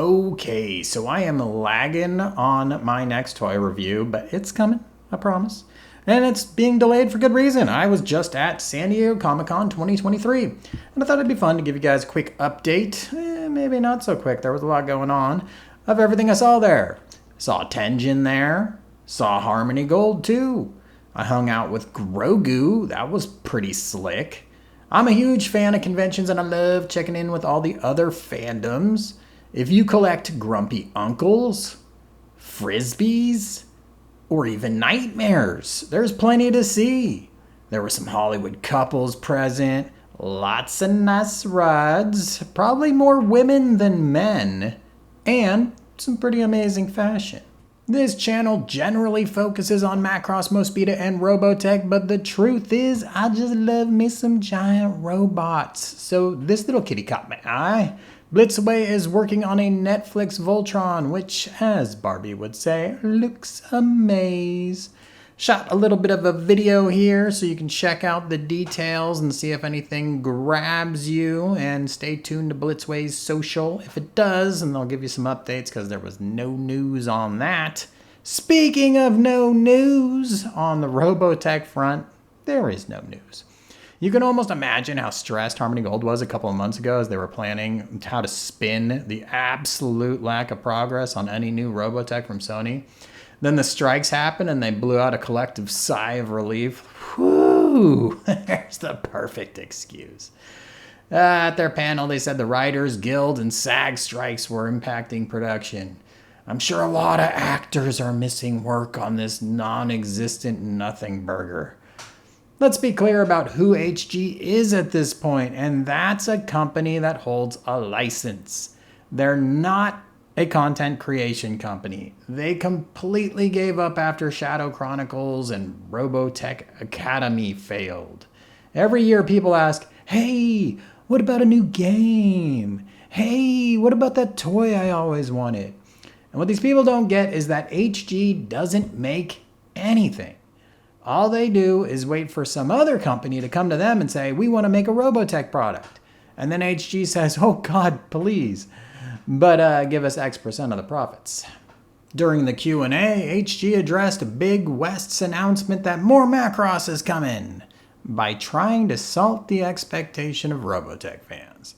Okay, so I am lagging on my next toy review, but it's coming, I promise. And it's being delayed for good reason. I was just at San Diego Comic-Con 2023, and I thought it'd be fun to give you guys a quick update, maybe not so quick, there was a lot going on, of everything I saw there. Saw Tenjin there, saw Harmony Gold too. I hung out with Grogu, that was pretty slick. I'm a huge fan of conventions and I love checking in with all the other fandoms. If you collect grumpy uncles, frisbees, or even nightmares, there's plenty to see. There were some Hollywood couples present, lots of nice rides, probably more women than men, and some pretty amazing fashion. This channel generally focuses on Macross, Mospita, and Robotech, but the truth is, I just love me some giant robots. So this little kitty caught my eye. Blitzaway is working on a Netflix Voltron, which, as Barbie would say, looks amaze. Shot a little bit of a video here so you can check out the details and see if anything grabs you, and stay tuned to Blitzway's social if it does, and they'll give you some updates because there was no news on that. Speaking of no news, on the Robotech front, there is no news. You can almost imagine how stressed Harmony Gold was a couple of months ago as they were planning how to spin the absolute lack of progress on any new Robotech from Sony. Then the strikes happened and they blew out a collective sigh of relief. Whew, there's the perfect excuse. At their panel, they said the Writers Guild and SAG strikes were impacting production. I'm sure a lot of actors are missing work on this non-existent nothing burger. Let's be clear about who HG is at this point, and that's a company that holds a license. They're not a content creation company. They completely gave up after Shadow Chronicles and Robotech Academy failed. Every year people ask, hey, what about a new game? Hey, what about that toy I always wanted? And what these people don't get is that HG doesn't make anything. All they do is wait for some other company to come to them and say, we want to make a Robotech product. And then HG says, oh God, please, but give us X% of the profits. During the Q&A, HG addressed Big West's announcement that more Macross is coming by trying to salt the expectation of Robotech fans.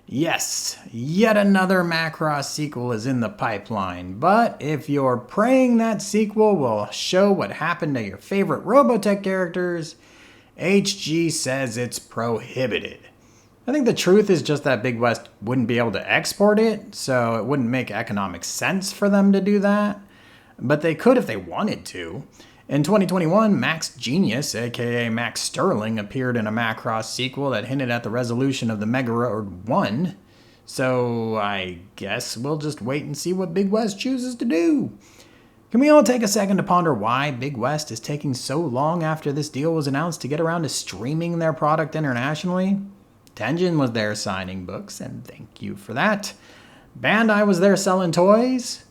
Yes, yet another Macross sequel is in the pipeline, but if you're praying that sequel will show what happened to your favorite Robotech characters, HG says it's prohibited. I think the truth is just that Big West wouldn't be able to export it, so it wouldn't make economic sense for them to do that, but they could if they wanted to. In 2021, Max Genius, aka Max Sterling, appeared in a Macross sequel that hinted at the resolution of the Megaroid 1. So I guess we'll just wait and see what Big West chooses to do. Can we all take a second to ponder why Big West is taking so long after this deal was announced to get around to streaming their product internationally? Tenjin was there signing books, and thank you for that. Bandai was there selling toys.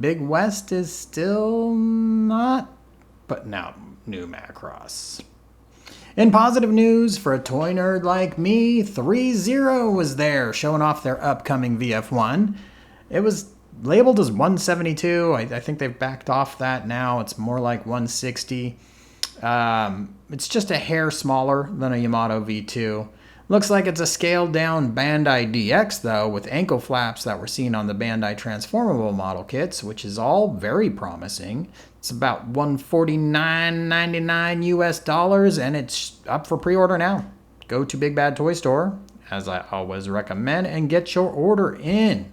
Big West is still not putting out new Macross. In positive news, for a toy nerd like me, 3-0 was there showing off their upcoming VF1. It was labeled as 172. I think they've backed off that now. It's more like 160. It's just a hair smaller than a Yamato V2. Looks like it's a scaled down Bandai DX though, with ankle flaps that were seen on the Bandai transformable model kits, which is all very promising. It's about $149.99 US, and it's up for pre-order now. Go to Big Bad Toy Store, as I always recommend, and get your order in.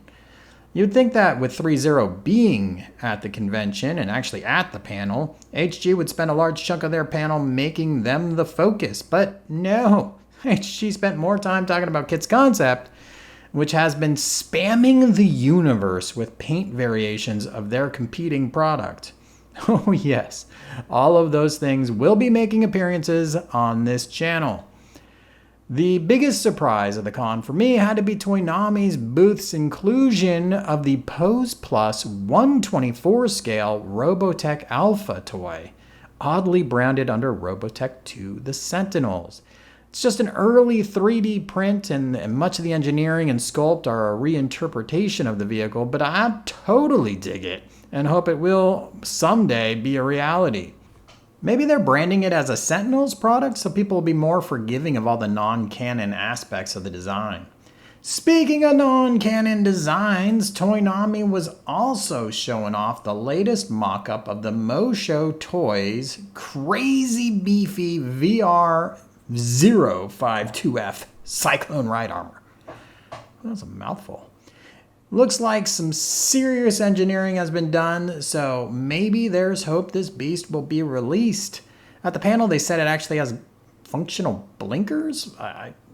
You'd think that with 3-0 being at the convention and actually at the panel, HG would spend a large chunk of their panel making them the focus, but no. HG spent more time talking about Kit's concept, which has been spamming the universe with paint variations of their competing product. Oh yes, all of those things will be making appearances on this channel. The biggest surprise of the con for me had to be Toynami's booth's inclusion of the Pose Plus 1/24 scale Robotech Alpha toy, oddly branded under Robotech 2 The Sentinels. It's just an early 3D print, and much of the engineering and sculpt are a reinterpretation of the vehicle, but I totally dig it and hope it will someday be a reality. Maybe they're branding it as a Sentinels product so people will be more forgiving of all the non-canon aspects of the design. Speaking of non-canon designs, Toynami was also showing off the latest mock-up of the Mojo Toys crazy beefy VR 052F Cyclone Ride Armor. That's a mouthful. Looks like some serious engineering has been done, so maybe there's hope this beast will be released. At the panel, they said it actually has functional blinkers.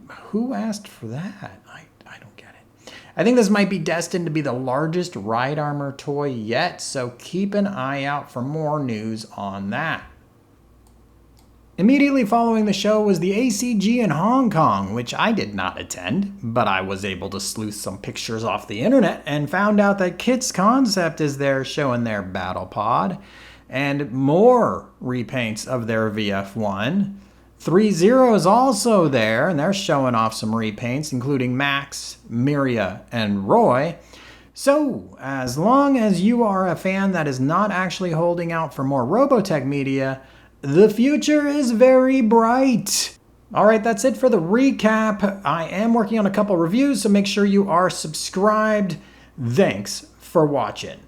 Who asked for that? I don't get it. I think this might be destined to be the largest ride armor toy yet, so keep an eye out for more news on that. Immediately following the show was the ACG in Hong Kong, which I did not attend, but I was able to sleuth some pictures off the internet and found out that Kit's Concept is there showing their battle pod and more repaints of their VF1. 3-0 is also there, and they're showing off some repaints, including Max, Miria, and Roy. So, as long as you are a fan that is not actually holding out for more Robotech media, the future is very bright. All right, that's it for the recap. I am working on a couple reviews, so make sure you are subscribed. Thanks for watching.